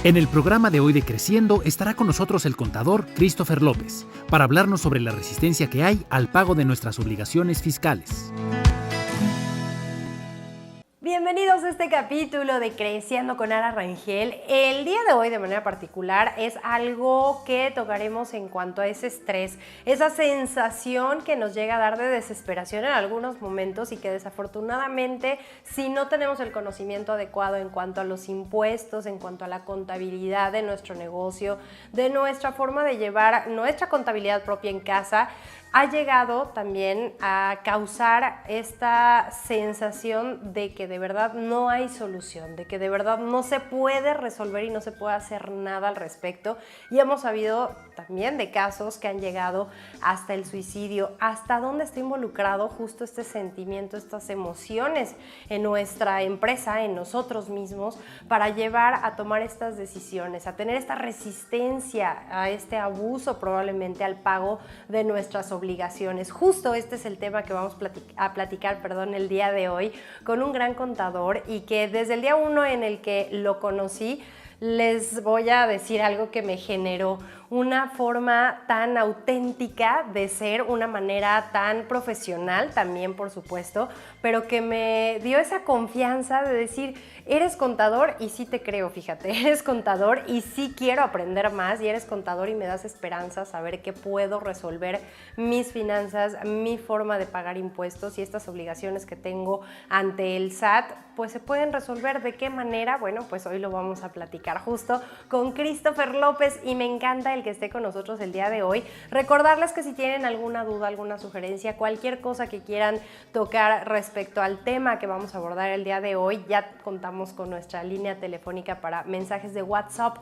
En el programa de hoy de Creciendo estará con nosotros el contador Christopher López para hablarnos sobre la resistencia que hay al pago de nuestras obligaciones fiscales. Bienvenidos a este capítulo de Creciendo con Ara Rangel. El día de hoy, de manera particular, es algo que tocaremos en cuanto a ese estrés, esa sensación que nos llega a dar de desesperación en algunos momentos y que desafortunadamente, si no tenemos el conocimiento adecuado en cuanto a los impuestos, en cuanto a la contabilidad de nuestro negocio, de nuestra forma de llevar nuestra contabilidad propia en casa, ha llegado también a causar esta sensación de que de verdad no hay solución, de que de verdad no se puede resolver y no se puede hacer nada al respecto. Y hemos sabido también de casos que han llegado hasta el suicidio. ¿Hasta dónde está involucrado justo este sentimiento, estas emociones en nuestra empresa, en nosotros mismos, para llevar a tomar estas decisiones, a tener esta resistencia a este abuso probablemente al pago de nuestras obligaciones? Justo este es el tema que vamos a platicar el día de hoy con un gran contador, y que desde el día 1 en el que lo conocí, les voy a decir algo que me generó una forma tan auténtica de ser, una manera tan profesional también, por supuesto, pero que me dio esa confianza de decir: eres contador y sí te creo, fíjate, eres contador y sí quiero aprender más, y eres contador y me das esperanza saber que puedo resolver mis finanzas, mi forma de pagar impuestos y estas obligaciones que tengo ante el SAT, pues se pueden resolver. ¿De qué manera? Bueno, pues hoy lo vamos a platicar justo con Christopher López, y me encanta el que esté con nosotros el día de hoy. Recordarles que si tienen alguna duda, alguna sugerencia, cualquier cosa que quieran tocar respecto al tema que vamos a abordar el día de hoy, ya contamos con nuestra línea telefónica para mensajes de WhatsApp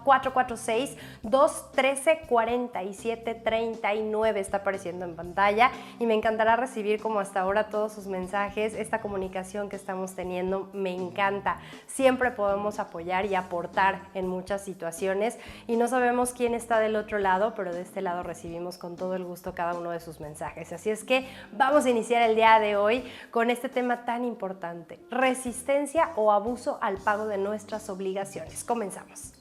446-213-4739. Está apareciendo en pantalla y me encantará recibir, como hasta ahora, todos sus mensajes. Esta comunicación que estamos teniendo me encanta. Siempre podemos apoyar y aportar en muchas situaciones, y no sabemos quién está del otro lado, pero de este lado recibimos con todo el gusto cada uno de sus mensajes. Así es que vamos a iniciar el día de hoy con este tema tan importante: resistencia o abuso al pago de nuestras obligaciones. Comenzamos.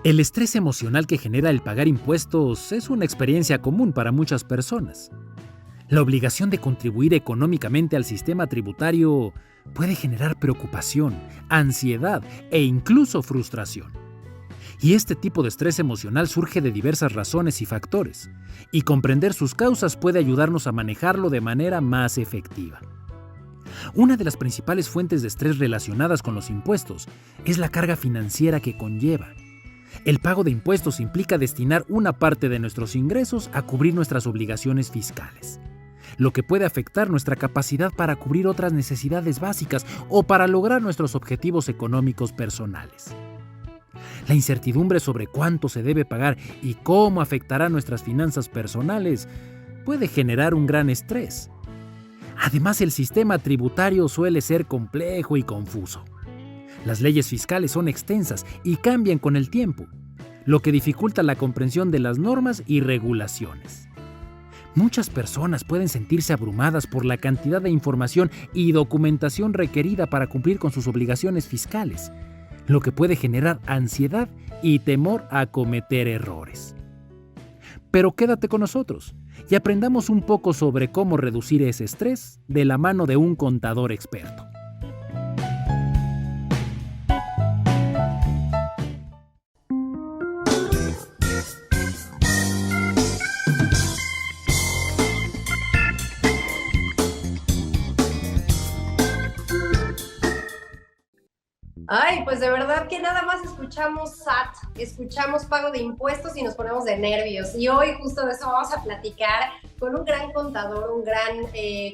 El estrés emocional que genera el pagar impuestos es una experiencia común para muchas personas. La obligación de contribuir económicamente al sistema tributario puede generar preocupación, ansiedad e incluso frustración. Y este tipo de estrés emocional surge de diversas razones y factores, y comprender sus causas puede ayudarnos a manejarlo de manera más efectiva. Una de las principales fuentes de estrés relacionadas con los impuestos es la carga financiera que conlleva. El pago de impuestos implica destinar una parte de nuestros ingresos a cubrir nuestras obligaciones fiscales, lo que puede afectar nuestra capacidad para cubrir otras necesidades básicas o para lograr nuestros objetivos económicos personales. La incertidumbre sobre cuánto se debe pagar y cómo afectará nuestras finanzas personales puede generar un gran estrés. Además, el sistema tributario suele ser complejo y confuso. Las leyes fiscales son extensas y cambian con el tiempo, lo que dificulta la comprensión de las normas y regulaciones. Muchas personas pueden sentirse abrumadas por la cantidad de información y documentación requerida para cumplir con sus obligaciones fiscales, lo que puede generar ansiedad y temor a cometer errores. Pero quédate con nosotros y aprendamos un poco sobre cómo reducir ese estrés de la mano de un contador experto. Ay, pues de verdad que nada más escuchamos SAT, escuchamos pago de impuestos y nos ponemos de nervios. Y hoy justo de eso vamos a platicar con un gran contador, un gran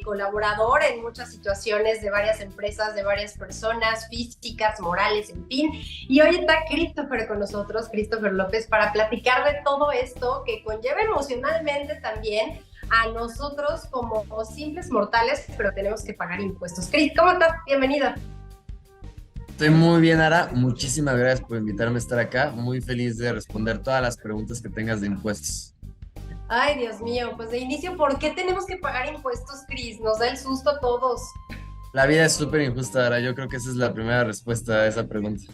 colaborador en muchas situaciones de varias empresas, de varias personas físicas, morales, en fin. Y hoy está Christopher con nosotros, Christopher López, para platicar de todo esto que conlleva emocionalmente también a nosotros como simples mortales, pero tenemos que pagar impuestos. Chris, ¿cómo estás? Bienvenido. Estoy muy bien, Ara. Muchísimas gracias por invitarme a estar acá. Muy feliz de responder todas las preguntas que tengas de impuestos. Ay, Dios mío, pues de inicio, ¿por qué tenemos que pagar impuestos, Chris? Nos da el susto a todos. La vida es súper injusta, Ara. Yo creo que esa es la primera respuesta a esa pregunta.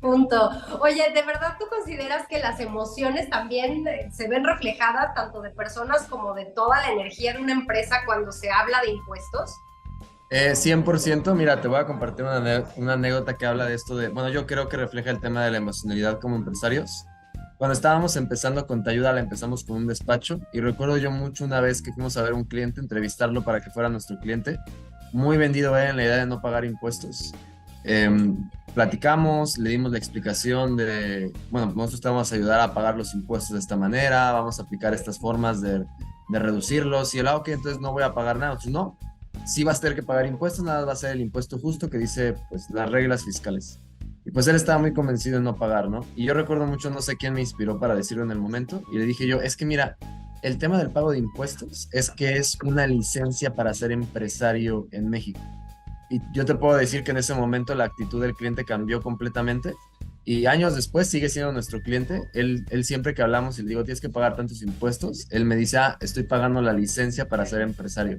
Punto. Oye, ¿de verdad tú consideras que las emociones también se ven reflejadas tanto de personas como de toda la energía de una empresa cuando se habla de impuestos? 100%, mira, te voy a compartir una anécdota que habla de esto de, bueno, yo creo que refleja el tema de la emocionalidad como empresarios. Cuando estábamos empezando con Te Ayuda, la empezamos con un despacho y recuerdo yo mucho una vez que fuimos a ver un cliente, entrevistarlo para que fuera nuestro cliente, muy vendido en la idea de no pagar impuestos. Platicamos, le dimos la explicación de, bueno, nosotros te vamos a ayudar a pagar los impuestos de esta manera, vamos a aplicar estas formas de reducirlos y él, ok, entonces no voy a pagar nada. Entonces, no, sí vas a tener que pagar impuestos, nada va a ser el impuesto justo que dice pues las reglas fiscales. Y pues él estaba muy convencido de no pagar, ¿no? Y yo recuerdo mucho, no sé quién me inspiró para decirlo en el momento, y le dije yo, es que mira, el tema del pago de impuestos es que es una licencia para ser empresario en México. Y yo te puedo decir que en ese momento la actitud del cliente cambió completamente y años después sigue siendo nuestro cliente. Él siempre que hablamos y le digo, tienes que pagar tantos impuestos, él me dice, ah, estoy pagando la licencia para ser empresario.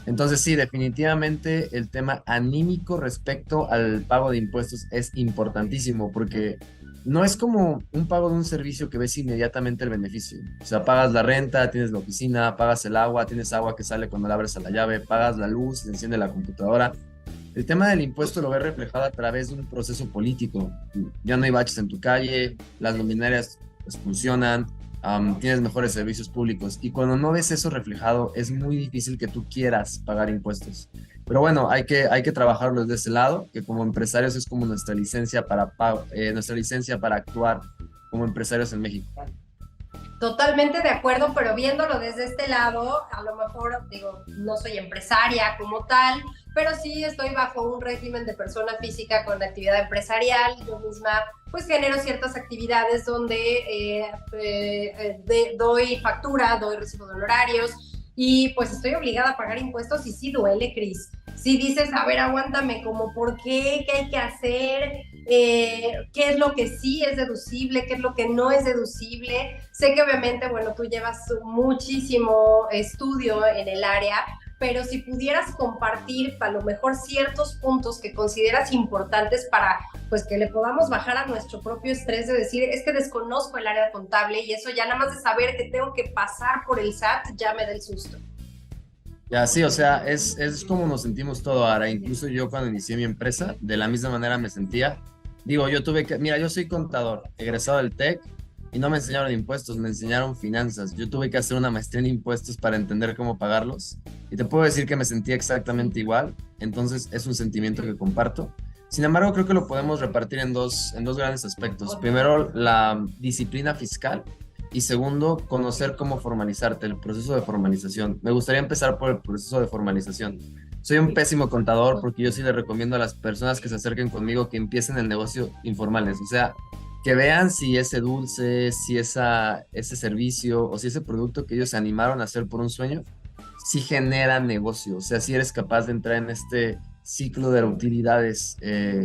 Entonces sí, definitivamente el tema anímico respecto al pago de impuestos es importantísimo porque no es como un pago de un servicio que ves inmediatamente el beneficio. O sea, pagas la renta, tienes la oficina, pagas el agua, tienes agua que sale cuando le abres a la llave, pagas la luz, se enciende la computadora. El tema del impuesto lo ves reflejado a través de un proceso político. Ya no hay baches en tu calle, las luminarias pues, funcionan, tienes mejores servicios públicos. Y cuando no ves eso reflejado, es muy difícil que tú quieras pagar impuestos. Pero bueno, hay que trabajarlo desde ese lado, que como empresarios es como nuestra licencia para actuar como empresarios en México. Totalmente de acuerdo, pero viéndolo desde este lado, a lo mejor, digo, no soy empresaria como tal, pero sí estoy bajo un régimen de persona física con actividad empresarial. Yo misma, pues, genero ciertas actividades donde doy factura, doy recibo de honorarios y pues estoy obligada a pagar impuestos y sí duele, Cris. Si dices, a ver, aguántame, como por qué, qué hay que hacer, qué es lo que sí es deducible, qué es lo que no es deducible. Sé que obviamente, bueno, tú llevas muchísimo estudio en el área, pero si pudieras compartir a lo mejor ciertos puntos que consideras importantes para pues que le podamos bajar a nuestro propio estrés de decir, es que desconozco el área contable y eso ya nada más de saber que tengo que pasar por el SAT ya me da el susto. Ya, sí, o sea, es como nos sentimos todo ahora. Incluso yo cuando inicié mi empresa, de la misma manera me sentía. Digo, mira, yo soy contador, egresado del TEC, y no me enseñaron impuestos, me enseñaron finanzas. Yo tuve que hacer una maestría en impuestos para entender cómo pagarlos. Y te puedo decir que me sentía exactamente igual. Entonces, es un sentimiento que comparto. Sin embargo, creo que lo podemos repartir en dos grandes aspectos. Primero, la disciplina fiscal y segundo, conocer cómo formalizarte, el proceso de formalización. Me gustaría empezar por el proceso de formalización. Soy un pésimo contador porque yo sí le recomiendo a las personas que se acerquen conmigo que empiecen el negocio informales, o sea, que vean si ese dulce, si ese servicio o si ese producto que ellos se animaron a hacer por un sueño, si genera negocio, o sea, si eres capaz de entrar en este ciclo de utilidades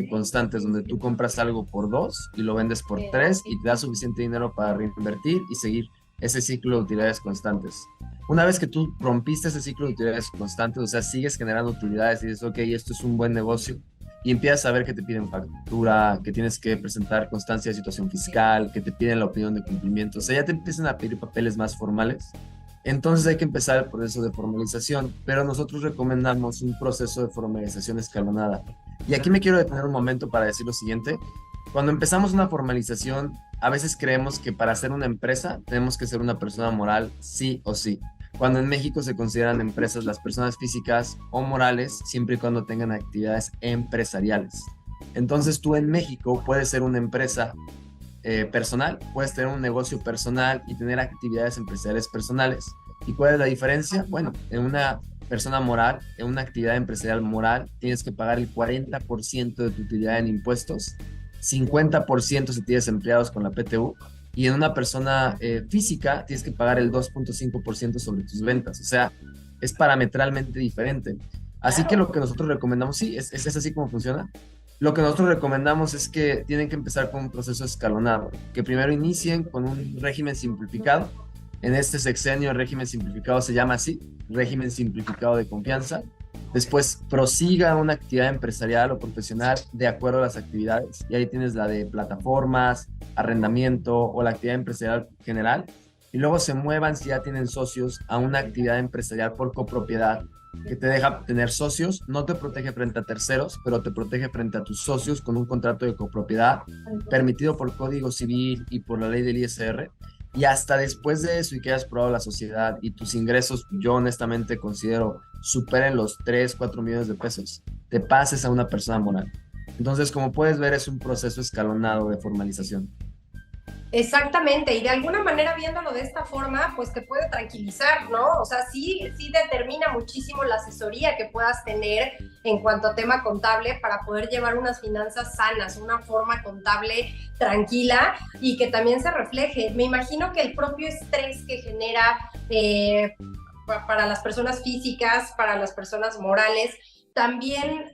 constantes donde tú compras algo por 2 y lo vendes por 3 y te da suficiente dinero para reinvertir y seguir ese ciclo de utilidades constantes. Una vez que tú rompiste ese ciclo de utilidades constantes, o sea, sigues generando utilidades y dices, ok, esto es un buen negocio, y empiezas a ver que te piden factura, que tienes que presentar constancia de situación fiscal, que te piden la opinión de cumplimiento, o sea, ya te empiezan a pedir papeles más formales. Entonces hay que empezar el proceso de formalización, pero nosotros recomendamos un proceso de formalización escalonada. Y aquí me quiero detener un momento para decir lo siguiente. Cuando empezamos una formalización, a veces creemos que para ser una empresa tenemos que ser una persona moral sí o sí. Cuando en México se consideran empresas las personas físicas o morales siempre y cuando tengan actividades empresariales. Entonces tú en México puedes ser una empresa personal, puedes tener un negocio personal y tener actividades empresariales personales. ¿Y cuál es la diferencia? Bueno, en una persona moral, en una actividad empresarial moral, tienes que pagar el 40% de tu utilidad en impuestos, 50% si tienes empleados con la PTU, y en una persona física tienes que pagar el 2.5% sobre tus ventas. O sea, es parametralmente diferente. Así que lo que nosotros recomendamos, sí, es así como funciona. Lo que nosotros recomendamos es que tienen que empezar con un proceso escalonado, que primero inicien con un régimen simplificado. En este sexenio el régimen simplificado se llama así, régimen simplificado de confianza, Después prosiga una actividad empresarial o profesional de acuerdo a las actividades. Y ahí tienes la de plataformas, arrendamiento o la actividad empresarial general. Y luego se muevan, si ya tienen socios, a una actividad empresarial por copropiedad que te deja tener socios, no te protege frente a terceros, pero te protege frente a tus socios con un contrato de copropiedad permitido por Código Civil y por la ley del ISR. Y hasta después de eso y que hayas probado la sociedad y tus ingresos, yo honestamente considero superen los 3 4 millones de pesos, te pases a una persona moral. Entonces, como puedes ver, es un proceso escalonado de formalización. Exactamente, y de alguna manera viéndolo de esta forma, pues te puede tranquilizar, ¿no? O sea, sí determina muchísimo la asesoría que puedas tener en cuanto a tema contable para poder llevar unas finanzas sanas, una forma contable tranquila y que también se refleje. Me imagino que el propio estrés que genera para las personas físicas, para las personas morales, también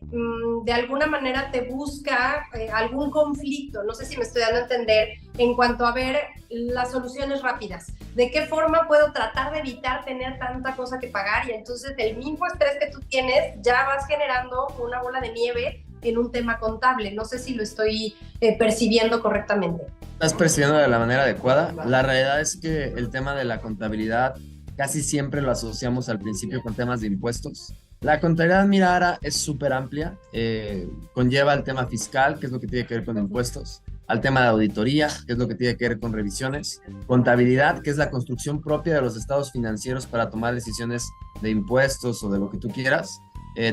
de alguna manera te busca algún conflicto, no sé si me estoy dando a entender, en cuanto a ver las soluciones rápidas. ¿De qué forma puedo tratar de evitar tener tanta cosa que pagar? Y entonces del mismo estrés que tú tienes, ya vas generando una bola de nieve en un tema contable. No sé si lo estoy percibiendo correctamente. Estás percibiendo de la manera adecuada. La realidad es que el tema de la contabilidad casi siempre lo asociamos al principio con temas de impuestos. La contabilidad, mira, Ara, es súper amplia, conlleva el tema fiscal, que es lo que tiene que ver con impuestos, al tema de auditoría, que es lo que tiene que ver con revisiones, contabilidad, que es la construcción propia de los estados financieros para tomar decisiones de impuestos o de lo que tú quieras,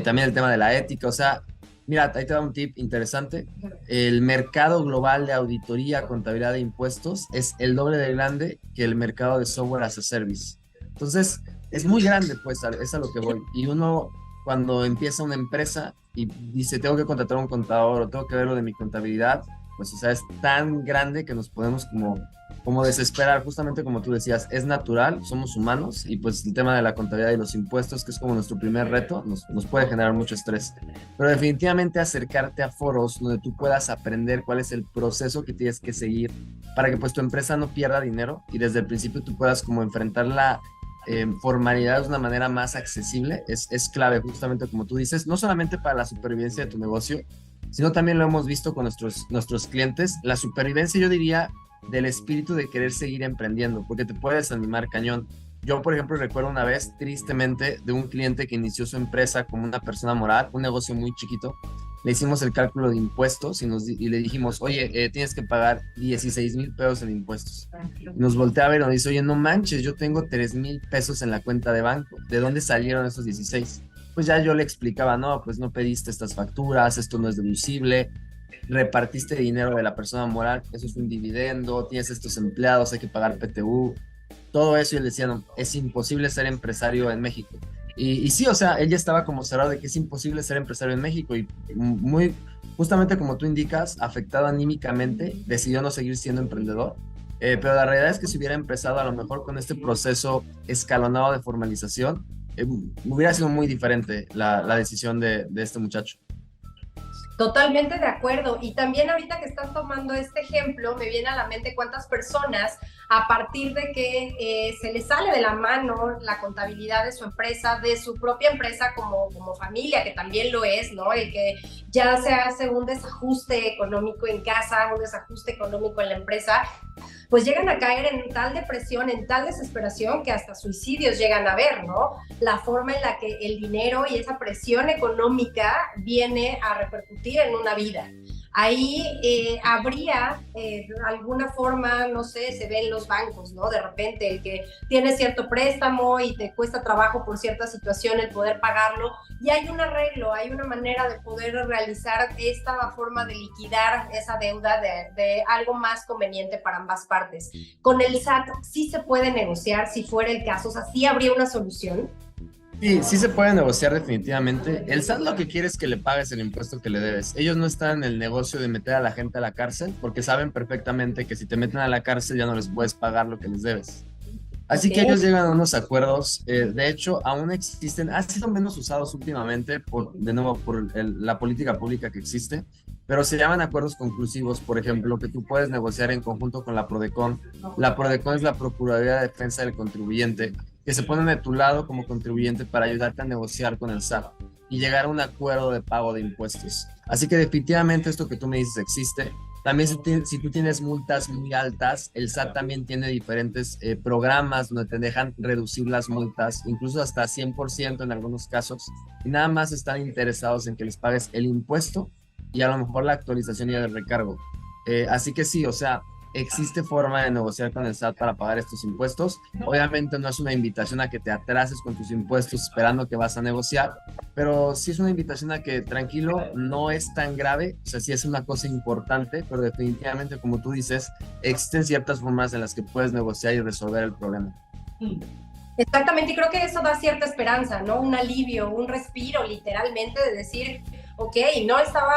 también el tema de la ética, o sea, mira, ahí te da un tip interesante, el mercado global de auditoría, contabilidad e impuestos es el doble de grande que el mercado de software as a service. Entonces, es muy grande, pues, es a lo que voy. Y uno, cuando empieza una empresa y dice, tengo que contratar a un contador o tengo que ver lo de mi contabilidad, pues, o sea, es tan grande que nos podemos como desesperar, justamente como tú decías, es natural, somos humanos y pues el tema de la contabilidad y los impuestos, que es como nuestro primer reto, nos puede generar mucho estrés. Pero definitivamente acercarte a foros donde tú puedas aprender cuál es el proceso que tienes que seguir para que pues tu empresa no pierda dinero y desde el principio tú puedas como enfrentarla formalidad de una manera más accesible es clave, justamente como tú dices, no solamente para la supervivencia de tu negocio, sino también lo hemos visto con nuestros clientes, la supervivencia yo diría del espíritu de querer seguir emprendiendo, porque te puedes animar cañón. Yo, por ejemplo, recuerdo una vez, tristemente, de un cliente que inició su empresa como una persona moral, un negocio muy chiquito. Le hicimos el cálculo de impuestos y le dijimos, oye, tienes que pagar 16,000 pesos en impuestos. Y nos voltea a ver y nos dice, oye, no manches, yo tengo 3,000 pesos en la cuenta de banco. ¿De dónde salieron esos 16? Pues ya yo le explicaba, no, pues no pediste estas facturas, esto no es deducible, repartiste dinero de la persona moral, eso es un dividendo, tienes estos empleados, hay que pagar PTU, todo eso. Y él decía, no, es imposible ser empresario en México. Y sí, o sea, él ya estaba como cerrado de que es imposible ser empresario en México y muy, justamente como tú indicas, afectado anímicamente, decidió no seguir siendo emprendedor. Pero la realidad es que si hubiera empezado a lo mejor con este proceso escalonado de formalización, hubiera sido muy diferente la decisión de este muchacho. Totalmente de acuerdo. Y también ahorita que están tomando este ejemplo, me viene a la mente cuántas personas, a partir de que se les sale de la mano la contabilidad de su empresa, de su propia empresa como familia, que también lo es, ¿no? El que ya se hace un desajuste económico en casa, un desajuste económico en la empresa, pues llegan a caer en tal depresión, en tal desesperación que hasta suicidios llegan a ver, ¿no? La forma en la que el dinero y esa presión económica viene a repercutir en una vida. Ahí habría alguna forma, no sé, se ve en los bancos, ¿no? De repente el que tiene cierto préstamo y te cuesta trabajo por cierta situación el poder pagarlo, y hay un arreglo, hay una manera de poder realizar esta forma de liquidar esa deuda de algo más conveniente para ambas partes. Con el SAT sí se puede negociar si fuera el caso, o sea, sí habría una solución. Sí, sí se puede negociar definitivamente. El SAT lo que quiere es que le pagues el impuesto que le debes. Ellos no están en el negocio de meter a la gente a la cárcel porque saben perfectamente que si te meten a la cárcel ya no les puedes pagar lo que les debes. Así que ellos llegan a unos acuerdos. De hecho, aún existen, han sido menos usados últimamente, de nuevo, por la política pública que existe, pero se llaman acuerdos conclusivos, por ejemplo, que tú puedes negociar en conjunto con la PRODECON. La PRODECON es la Procuraduría de Defensa del Contribuyente, que se ponen de tu lado como contribuyente para ayudarte a negociar con el SAT. y llegar a un acuerdo de pago de impuestos. Así que definitivamente esto que tú me dices existe. También si tú tienes multas muy altas, el SAT también tiene diferentes programas donde te dejan reducir las multas, incluso hasta 100% en algunos casos, y nada más están interesados en que les pagues el impuesto y a lo mejor la actualización y el recargo. Así que sí, o sea, existe forma de negociar con el SAT para pagar estos impuestos. Obviamente no es una invitación a que te atrases con tus impuestos esperando que vas a negociar, pero sí es una invitación a que tranquilo, no es tan grave, o sea, sí es una cosa importante, pero definitivamente, como tú dices, existen ciertas formas en las que puedes negociar y resolver el problema. Exactamente, y creo que eso da cierta esperanza, ¿no? Un alivio, un respiro, literalmente, de decir, ok, no estaba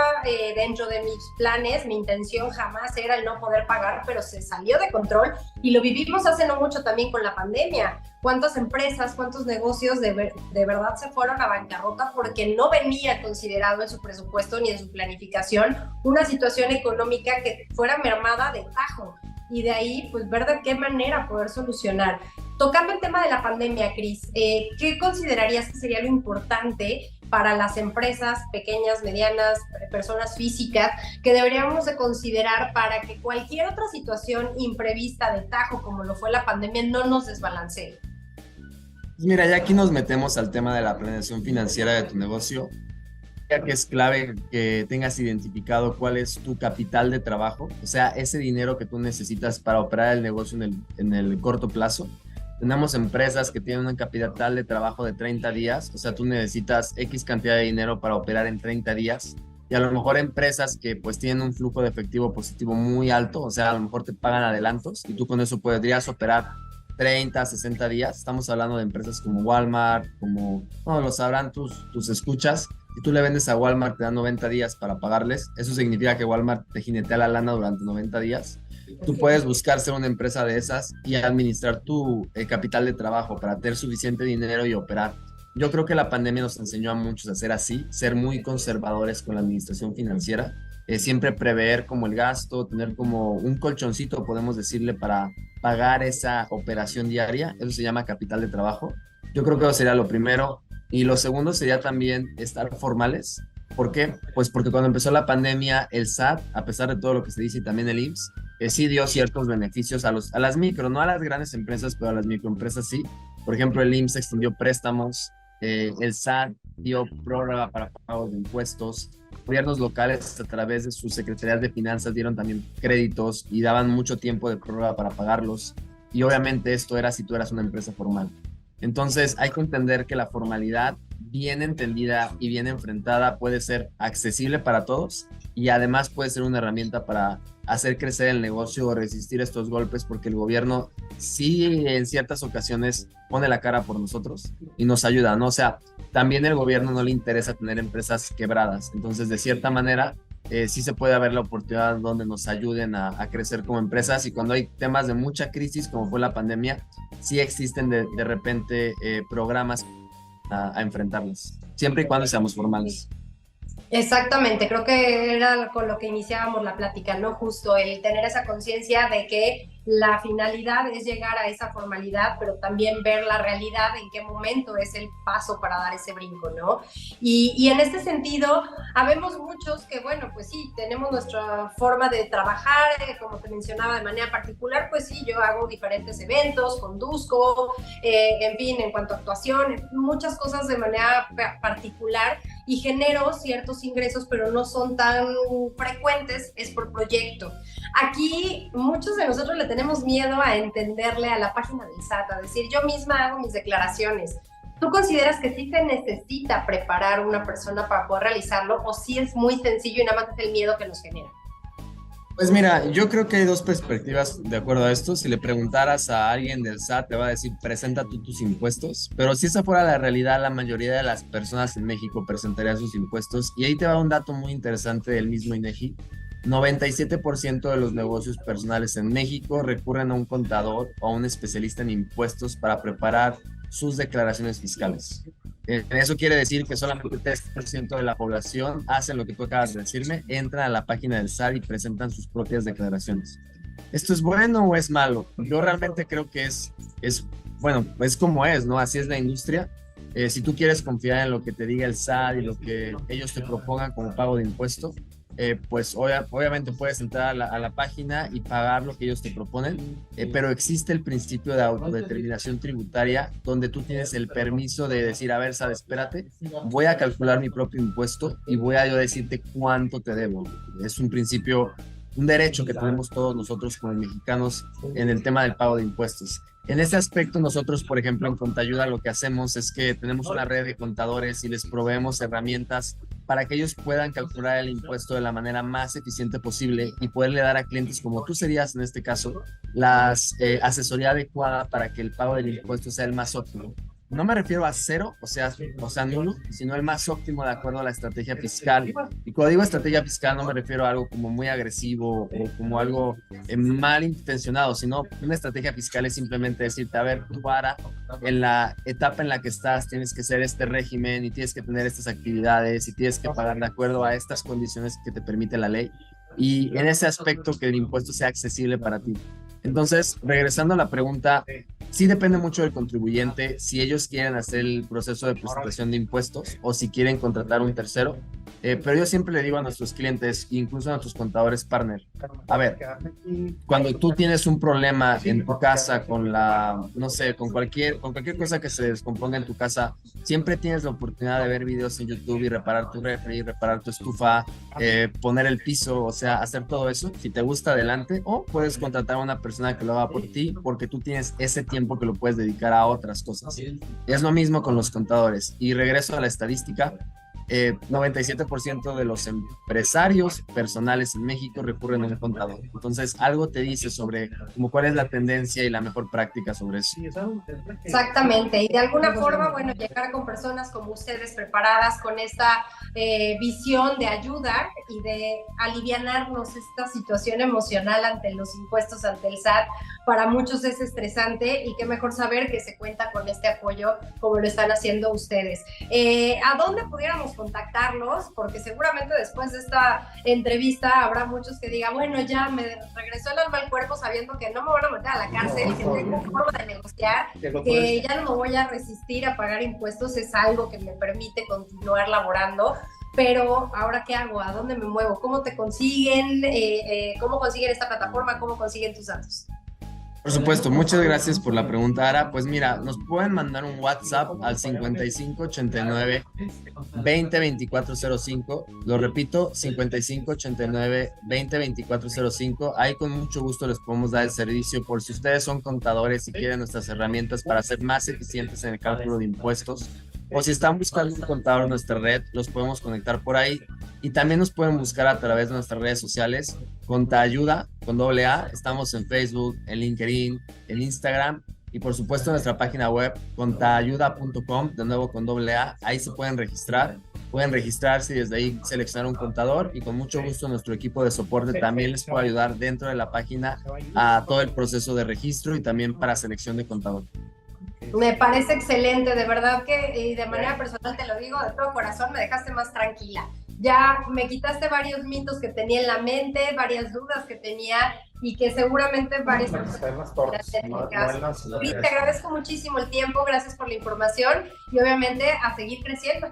dentro de mis planes, mi intención jamás era el no poder pagar, pero se salió de control y lo vivimos hace no mucho también con la pandemia. ¿Cuántas empresas, cuántos negocios de verdad se fueron a bancarrota porque no venía considerado en su presupuesto ni en su planificación una situación económica que fuera mermada de tajo? Y de ahí, pues, ver de qué manera poder solucionar. Tocando el tema de la pandemia, Cris, ¿qué considerarías que sería lo importante para las empresas pequeñas, medianas, personas físicas, que deberíamos de considerar para que cualquier otra situación imprevista de tajo, como lo fue la pandemia, no nos desbalancee? Mira, ya aquí nos metemos al tema de la planeación financiera de tu negocio, ya que es clave que tengas identificado cuál es tu capital de trabajo, o sea, ese dinero que tú necesitas para operar el negocio en el corto plazo. Tenemos empresas que tienen un capital de trabajo de 30 días, o sea, tú necesitas X cantidad de dinero para operar en 30 días, y a lo mejor empresas que pues tienen un flujo de efectivo positivo muy alto, o sea, a lo mejor te pagan adelantos y tú con eso podrías operar 30, 60 días. Estamos hablando de empresas como Walmart, como, no, lo sabrán tus escuchas. Si tú le vendes a Walmart, te dan 90 días para pagarles. Eso significa que Walmart te jinetea la lana durante 90 días. Tú puedes buscar ser una empresa de esas y administrar tu capital de trabajo para tener suficiente dinero y operar. Yo creo que la pandemia nos enseñó a muchos a ser así, ser muy conservadores con la administración financiera, siempre prever como el gasto, tener como un colchoncito, podemos decirle, para pagar esa operación diaria. Eso se llama capital de trabajo. Yo creo que eso sería lo primero. Y lo segundo sería también estar formales. ¿Por qué? Pues porque cuando empezó la pandemia, el SAT, a pesar de todo lo que se dice, y también el IMSS, sí dio ciertos beneficios a las micro, no a las grandes empresas, pero a las microempresas sí. Por ejemplo, el IMSS extendió préstamos, el SAT dio prórroga para pagos de impuestos, gobiernos locales a través de sus secretarías de finanzas dieron también créditos y daban mucho tiempo de prórroga para pagarlos. Y obviamente esto era si tú eras una empresa formal. Entonces hay que entender que la formalidad bien entendida y bien enfrentada puede ser accesible para todos y además puede ser una herramienta para hacer crecer el negocio o resistir estos golpes, porque el gobierno sí en ciertas ocasiones pone la cara por nosotros y nos ayuda, ¿no? O sea, también el gobierno no le interesa tener empresas quebradas, entonces de cierta manera sí se puede haber la oportunidad donde nos ayuden a crecer como empresas, y cuando hay temas de mucha crisis como fue la pandemia, sí existen de repente programas a enfrentarlos, siempre y cuando seamos formales. Exactamente, creo que era con lo que iniciábamos la plática, ¿no? Justo el tener esa conciencia de que la finalidad es llegar a esa formalidad, pero también ver la realidad, en qué momento es el paso para dar ese brinco, ¿no? Y en este sentido, habemos muchos que, bueno, pues sí, tenemos nuestra forma de trabajar, como te mencionaba, de manera particular, pues sí, yo hago diferentes eventos, conduzco, en fin, en cuanto a actuación, muchas cosas de manera particular, y genero ciertos ingresos, pero no son tan frecuentes, es por proyecto. Aquí muchos de nosotros le tenemos miedo a entenderle a la página del SAT, a decir, yo misma hago mis declaraciones. ¿Tú consideras que sí se necesita preparar una persona para poder realizarlo, o sí es muy sencillo y nada más es el miedo que nos genera? Pues mira, yo creo que hay dos perspectivas de acuerdo a esto. Si le preguntaras a alguien del SAT, te va a decir, presenta tú tus impuestos. Pero si esa fuera la realidad, la mayoría de las personas en México presentarían sus impuestos. Y ahí te va un dato muy interesante del mismo INEGI. 97% de los negocios personales en México recurren a un contador o a un especialista en impuestos para preparar sus declaraciones fiscales. Eso quiere decir que solamente 3% de la población hacen lo que tú acabas de decirme, entran a la página del SAT y presentan sus propias declaraciones. ¿Esto es bueno o es malo? Yo realmente creo que bueno, es como es, ¿no? Así es la industria. Si tú quieres confiar en lo que te diga el SAT y lo que ellos te propongan como pago de impuesto, pues obviamente puedes entrar a la página y pagar lo que ellos te proponen, pero existe el principio de autodeterminación tributaria donde tú tienes el permiso de decir, a ver, sabes, espérate, voy a calcular mi propio impuesto y voy a yo decirte cuánto te debo. Es un principio, un derecho que tenemos todos nosotros como mexicanos en el tema del pago de impuestos. En ese aspecto, nosotros, por ejemplo, en Contayuda lo que hacemos es que tenemos una red de contadores y les proveemos herramientas para que ellos puedan calcular el impuesto de la manera más eficiente posible y poderle dar a clientes como tú serías en este caso, la asesoría adecuada para que el pago del impuesto sea el más óptimo. No me refiero a cero, o sea nulo, sino el más óptimo de acuerdo a la estrategia fiscal. Y cuando digo estrategia fiscal no me refiero a algo como muy agresivo o como algo mal intencionado, sino una estrategia fiscal es simplemente decirte, a ver, tú ahora en la etapa en la que estás tienes que hacer este régimen y tienes que tener estas actividades y tienes que pagar de acuerdo a estas condiciones que te permite la ley. Y en ese aspecto que el impuesto sea accesible para ti. Entonces, regresando a la pregunta, sí depende mucho del contribuyente si ellos quieren hacer el proceso de presentación de impuestos o si quieren contratar un tercero. Pero yo siempre le digo a nuestros clientes, incluso a nuestros contadores partner, a ver, cuando tú tienes un problema en tu casa con no sé, con cualquier cosa que se descomponga en tu casa, siempre tienes la oportunidad de ver videos en YouTube y reparar tu refri, reparar tu estufa, poner el piso, o sea, hacer todo eso. Si te gusta, adelante, o puedes contratar a una persona que lo haga por ti porque tú tienes ese tiempo que lo puedes dedicar a otras cosas. Es lo mismo con los contadores. Y regreso a la estadística. 97% de los empresarios personales en México recurren a un contador. Entonces, algo te dice sobre como cuál es la tendencia y la mejor práctica sobre eso. Exactamente, y de alguna forma, bueno, llegar con personas como ustedes preparadas con esta visión de ayudar y de alivianarnos esta situación emocional ante los impuestos, ante el SAT, para muchos es estresante y qué mejor saber que se cuenta con este apoyo como lo están haciendo ustedes. ¿A dónde pudiéramos contactarlos? Porque seguramente después de esta entrevista habrá muchos que digan, bueno, ya me regresó el alma al cuerpo sabiendo que no me van a meter a la cárcel, que tengo forma de negociar, que ya no me voy a resistir a pagar impuestos, es algo que me permite continuar laborando. Pero ahora, ¿qué hago? ¿A dónde me muevo? ¿Cómo te consiguen? ¿Cómo consiguen esta plataforma? ¿Cómo consiguen tus datos? Por supuesto, muchas gracias por la pregunta, Ara. Pues mira, nos pueden mandar un WhatsApp al 5589 202405. Lo repito, 5589 202405. Ahí con mucho gusto les podemos dar el servicio por si ustedes son contadores y quieren nuestras herramientas para ser más eficientes en el cálculo de impuestos. O si están buscando un contador en nuestra red, los podemos conectar por ahí. Y también nos pueden buscar a través de nuestras redes sociales, Contayuda, con doble A. Estamos en Facebook, en LinkedIn, en Instagram y por supuesto en nuestra página web, contayuda.com, de nuevo con doble A. Ahí se pueden registrar. Pueden registrarse y desde ahí seleccionar un contador y con mucho gusto nuestro equipo de soporte también les puede ayudar dentro de la página a todo el proceso de registro y también para selección de contador. Me parece excelente, de verdad que, y de manera personal te lo digo, de todo corazón, me dejaste más tranquila. Ya me quitaste varios mitos que tenía en la mente, varias dudas que tenía y que seguramente varias personas te agradezco muchísimo el tiempo, gracias por la información y obviamente a seguir creciendo.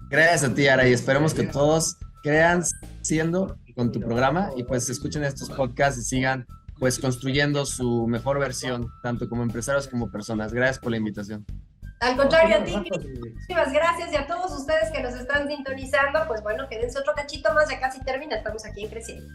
Gracias a ti, Ara, y esperemos que todos crean siendo con tu programa y pues escuchen estos podcasts y sigan pues construyendo su mejor versión, tanto como empresarios como personas. Gracias por la invitación. Al contrario, a ti, muchísimas gracias y a todos ustedes que nos están sintonizando, pues bueno, quédense otro cachito más, ya casi termina, estamos aquí en Creciendo.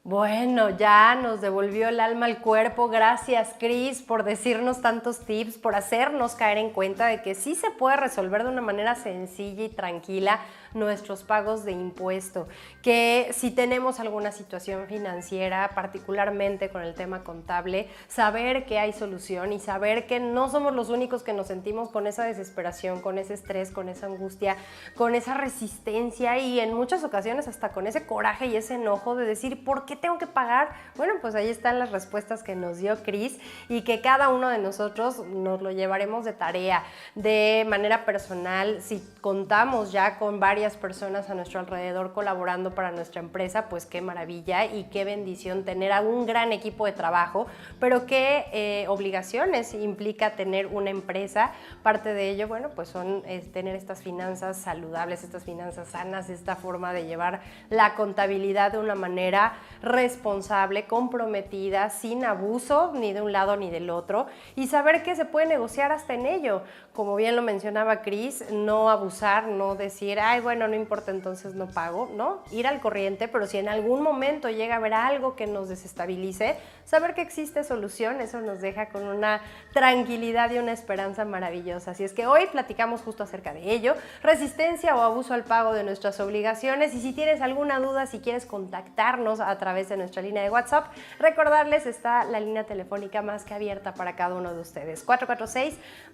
Bueno, ya nos devolvió el alma al cuerpo. Gracias, Cris, por decirnos tantos tips, por hacernos caer en cuenta de que sí se puede resolver de una manera sencilla y tranquila nuestros pagos de impuesto, que si tenemos alguna situación financiera, particularmente con el tema contable, saber que hay solución y saber que no somos los únicos que nos sentimos con esa desesperación, con ese estrés, con esa angustia, con esa resistencia y en muchas ocasiones hasta con ese coraje y ese enojo de decir, ¿por qué tengo que pagar? Bueno, pues ahí están las respuestas que nos dio Cris y que cada uno de nosotros nos lo llevaremos de tarea, de manera personal. Si contamos ya con varias personas a nuestro alrededor colaborando para nuestra empresa, pues qué maravilla y qué bendición tener a un gran equipo de trabajo, pero qué obligaciones implica tener una empresa. Parte de ello, bueno, pues son tener estas finanzas saludables, estas finanzas sanas, esta forma de llevar la contabilidad de una manera responsable, comprometida, sin abuso ni de un lado ni del otro, y saber que se puede negociar hasta en ello. Como bien lo mencionaba Cris, no abusar, no decir, ay, bueno, no importa, entonces no pago, ¿no? Ir al corriente, pero si en algún momento llega a haber algo que nos desestabilice, saber que existe solución, eso nos deja con una tranquilidad y una esperanza maravillosa. Así es que hoy platicamos justo acerca de ello, resistencia o abuso al pago de nuestras obligaciones, y si tienes alguna duda, si quieres contactarnos a través de nuestra línea de WhatsApp, recordarles, está la línea telefónica más que abierta para cada uno de ustedes,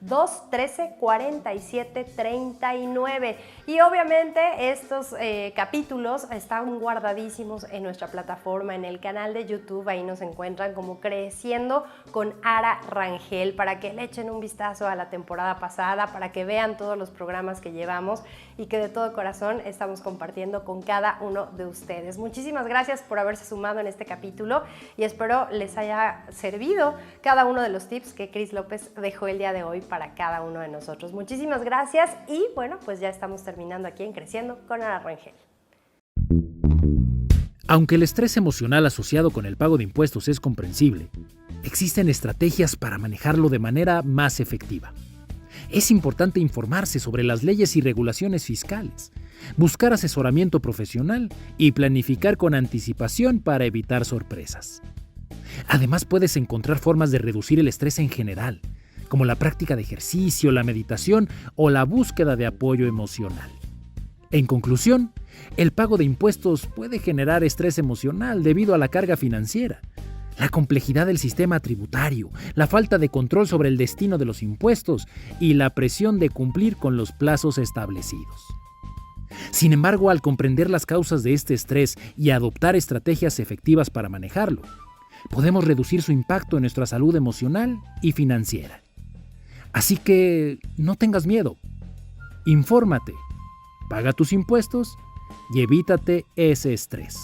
446-213-4739. Y obviamente estos capítulos están guardadísimos en nuestra plataforma, en el canal de YouTube, ahí nos encuentran como Creciendo con Ara Rangel, para que le echen un vistazo a la temporada pasada, para que vean todos los programas que llevamos y que de todo corazón estamos compartiendo con cada uno de ustedes. Muchísimas gracias por haberse sumado en este capítulo y espero les haya servido cada uno de los tips que Cris López dejó el día de hoy para cada uno de nosotros. Muchísimas gracias y bueno, pues ya estamos terminando aquí en Creciendo con Ara Rangel. Aunque el estrés emocional asociado con el pago de impuestos es comprensible, existen estrategias para manejarlo de manera más efectiva. Es importante informarse sobre las leyes y regulaciones fiscales, buscar asesoramiento profesional y planificar con anticipación para evitar sorpresas. Además, puedes encontrar formas de reducir el estrés en general, como la práctica de ejercicio, la meditación o la búsqueda de apoyo emocional. En conclusión, el pago de impuestos puede generar estrés emocional debido a la carga financiera, la complejidad del sistema tributario, la falta de control sobre el destino de los impuestos y la presión de cumplir con los plazos establecidos. Sin embargo, al comprender las causas de este estrés y adoptar estrategias efectivas para manejarlo, podemos reducir su impacto en nuestra salud emocional y financiera. Así que no tengas miedo. Infórmate, paga tus impuestos y evítate ese estrés.